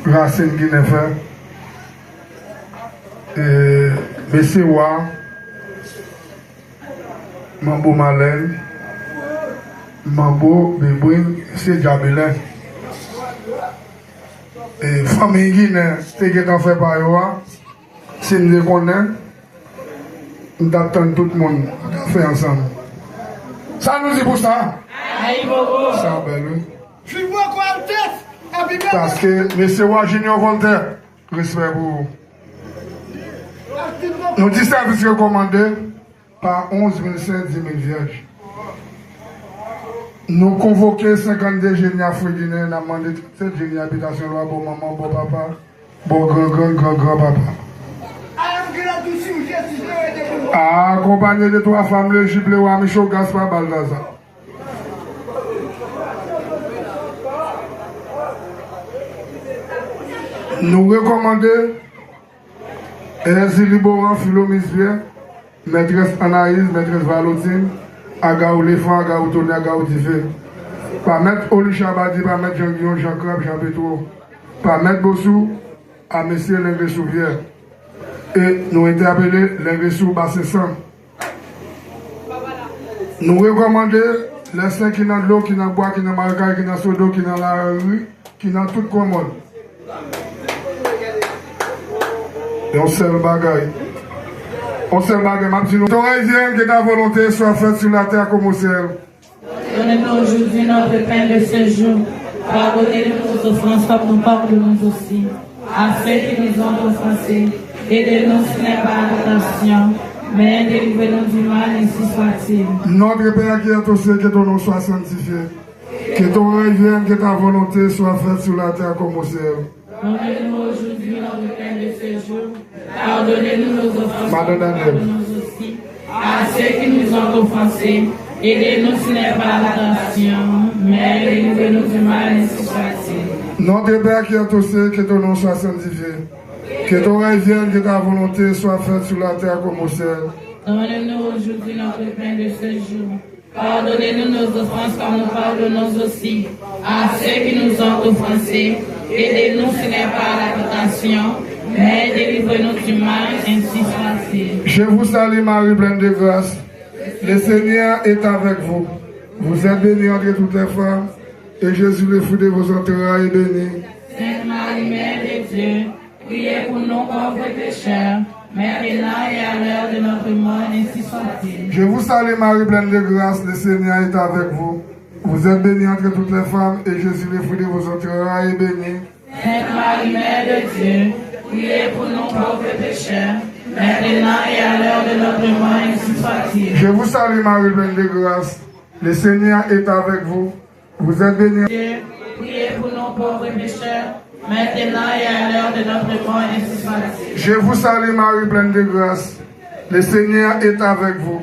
Racine Guinéfer et Bessewa, Mambo Malen, Mambo Bébouin, c'est Jabelin. Et famille Guinée, c'est ce qu'on fait par là. Si nous les connaissons, nous attendons tout le monde à faire ensemble. Ça nous dit pour ça. Ça, belle. Je vois quoi en tête. Parce que M. Junior Voltaire, respect pour vous. Nous disons services recommandés par 11 500 10 000 vierges. Nous convoquons 52 génies africains, nous avons demandé 7 génies d'habitation, pour maman, pour papa, pour grand-papa. Accompagné de 3 femmes, le jubilé ou Amicho Gaspard Baldaza. Nous recommandons Elsie Liboran, Philo Misvier, maîtresse Anaïs, maîtresse Valotine, Agaou Léfant, Agaou Tony, Agaou Diffé. Par maître Oli Chabadi, par maître Jean-Guillaume, Jean-Crab, Jean-Pétro. Par maître Bossou, à monsieur Lengré Souvière. Et nous interpellons Lengré Sou Bassessan. Nous recommandons les 5 qui ont de l'eau, qui ont bois, qui ont marcaille, qui ont sodo, qui ont la rue, qui ont tout commode. Et on sait le bagaille. On sait le bagaille. Ma petite ton rêve que ta volonté soit faite sur la terre comme au ciel. Donnez-nous aujourd'hui notre pain de ce jour. Pardonnez-nous nos offenses comme nous pardonnons aussi à ceux qui nous ont offensés. Aidez-nous si n'est pas la tentation, mais délivrez-nous du mal, ainsi soit-il. Notre Père qui est au ciel, que ton nom soit sanctifié. Que ton règne vienne, que ta volonté soit faite sur la terre comme au ciel. Donnez-nous aujourd'hui notre pain de ce jour. Pardonnez-nous nos offenses comme nous pardonnons aussi à ceux qui nous ont offensés. Aidez-nous si n'est pas la tentation, mais délivrez-nous du mal, ainsi soit-il. Notre Père qui est au ciel, que ton nom soit sanctifié. Que ton règne vienne, que ta volonté soit faite sur la terre comme au ciel. Donnez-nous aujourd'hui notre pain de ce jour. Pardonnez-nous nos offenses comme nous pardonnons aussi à ceux qui nous ont offensés. Aidez-nous si n'est pas la tentation, mais délivrez-nous du mal, ainsi soit-il. Je vous salue Marie, pleine de grâce. Le Seigneur est avec vous. Vous êtes bénie entre toutes les femmes, et Jésus, le fruit de vos entrailles, est béni. Sainte Marie, Mère de Dieu, priez pour nos pauvres pécheurs, maintenant et à l'heure de notre mort, ainsi soit-il. Je vous salue Marie, pleine de grâce, le Seigneur est avec vous. Vous êtes bénie entre toutes les femmes, et Jésus, le fruit de vos entrailles, est béni. Sainte Marie, Mère de Dieu, priez pour nos pauvres pécheurs, maintenant et à l'heure de notre mort, ainsi soit-il. Je vous salue Marie, pleine de grâce, le Seigneur est avec vous. Vous êtes bénie. Dieu, priez pour nos pauvres pécheurs, maintenant et à l'heure de notre mort, ainsi soit-il. Je vous salue Marie, pleine de grâce, le Seigneur est avec vous.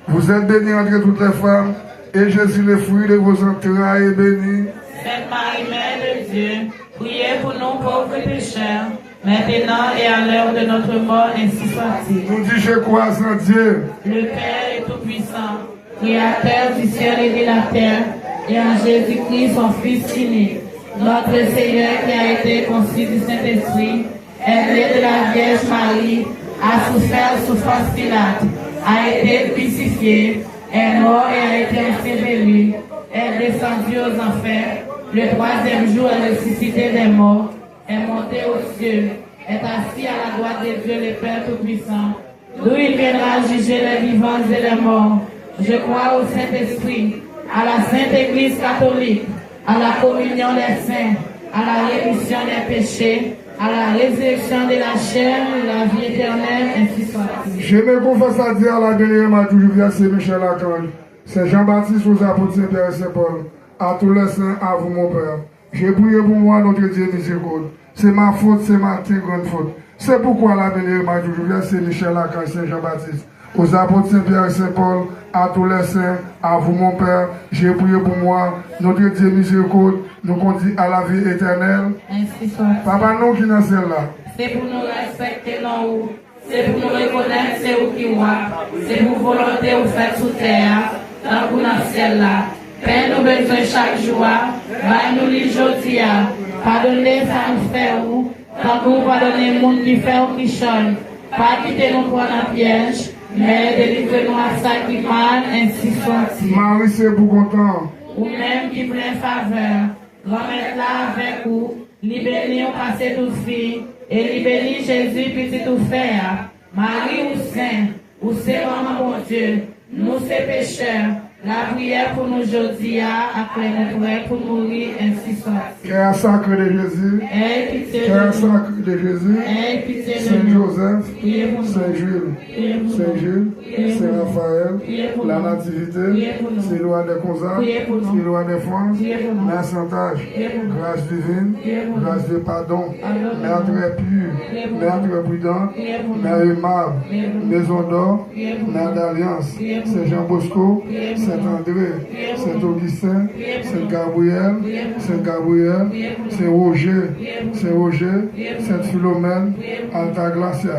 Vous êtes bénie entre toutes les femmes, et Jésus, le fruit de vos entrailles, est béni. Sainte Marie, Mère de Dieu, priez pour nous pauvres pécheurs, maintenant et à l'heure de notre mort, ainsi soit-il. Nous disons, je crois en Dieu, Le Père est tout-puissant, Créateur du ciel et de la terre, et en Jésus-Christ, son Fils unique, notre Seigneur qui a été conçu du Saint-Esprit, est né de la Vierge Marie, a souffert sous Ponce Pilate, a été crucifié, est mort et a été enseveli, est descendu aux enfers, le troisième jour est ressuscité des morts, est monté aux cieux, est assis à la droite de Dieu le Père Tout-Puissant, d'où il viendra juger les vivants et les morts. Je crois au Saint-Esprit, à la Sainte Église catholique, à la communion des saints, à la rémission des péchés, à la résurrection de la chair et la vie éternelle, ainsi soit-il. je me confesse à Dieu à la dernière m'a toujours versé Michel Archange, Saint Jean-Baptiste aux apôtres Saint-Pierre et Saint-Paul, à tous les saints, à vous mon Père. Je prie pour moi, notre Dieu miséricorde. C'est ma faute, c'est ma très grande faute. C'est pourquoi la dernière m'a toujours versé Michel Archange, Saint Jean-Baptiste, aux apôtres Saint-Pierre et Saint-Paul, à tous les saints, à vous mon Père, j'ai prié pour moi, notre Dieu miséricorde, nous conduit à la vie éternelle. Ainsi soit-il. Papa, nous qui dans celle-là, C'est pour nous respecter non, c'est pour nous reconnaître c'est où qui voit, c'est pour volonté ou fait sous terre, dans pour dans ciel là. Père nous besoin chaque jour, va nous li jodi a, pardonnez ça nous fait ou, tant que vous pardonnez le monde qui fait ou qui chante, pas quitter nous pour un piège, mais délivrez-nous à ça qui mal, ainsi soit-il. Marie, c'est pour content. Ou même qui plein faveur, remettre là avec vous, libérer ou passer tout fille, et libérer Jésus petit tout faire. Marie ou saint, ou c'est maman bon Dieu, nous c'est pécheurs, la prière pour nous aujourd'hui, après nous prêts pour mourir, ainsi soit. Cœur sacré de Jésus, Aie pitié de cœur nous. sacré de Jésus, Aie pitié de Saint nous. Joseph, Priez pour nous. Saint Jules, Priez pour Saint nous. Jules, Priez pour Saint nous. Raphaël, Priez pour la nous. Nativité, Priez pour nous. c'est loi des Consacs, Priez pour nous. c'est loi des France, Priez pour nous. Mère Saint-Âge, Priez pour nous. grâce divine, Priez pour nous. grâce de pardon, Pardon. Mère très pure, Priez pour Mère nous. très prudente, Priez pour nous. Mère aimable, Priez pour nous. Maison d'or, Priez pour nous. Mère d'Alliance, Priez pour Saint nous. Jean Bosco, Priez pour Saint nous. André, Priez pour Saint nous. Augustin, Priez pour Saint nous. Gabriel, Priez pour nous. Saint Gabriel, Priez pour nous. Saint Roger, Priez pour nous. Saint Roger, Priez pour Sainte nous. Philomène, Priez pour nous. Alta Glacia,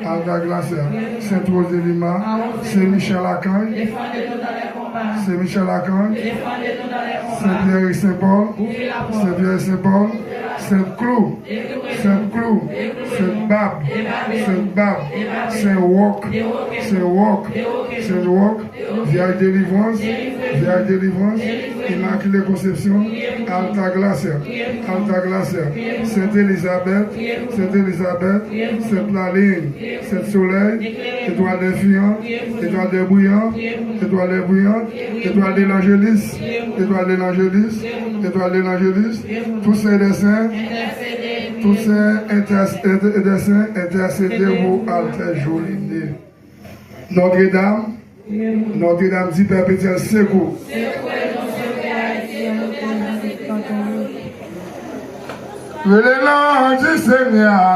Alta Glacia, Sainte Rose de Lima, Arrosez-nous. Saint Michel Archange, Défendez-nous dans les combats. Saint Michel Archange, Défendez-nous dans les Saint combats. Pierre et Saint Paul, Ouvrez la Saint porte. Pierre et Saint Paul, Saint Clou, Saint Clou, Saint Bab, Saint Bab, Saint Roch, Saint Roch, Saint Roch, Vierge délivrance, Vierge délivrance, Immaculée Conception, Alta Glacia, Alta Glacia, Sainte Élisabeth, Sainte Élisabeth, Sainte Laline, Sainte Soleil, Étoile des Fiants, Étoile des Brillants, Étoile des Brillants, Étoile de l'Angélus, Étoile de l'Angélus, Étoile de l'Angélus, tous ces dessins, Intercédez. tous ces dessins intercédés pour Alter Joliné. Notre-Dame, Notre-Dame dit perpétuel secours. Le nom du Seigneur.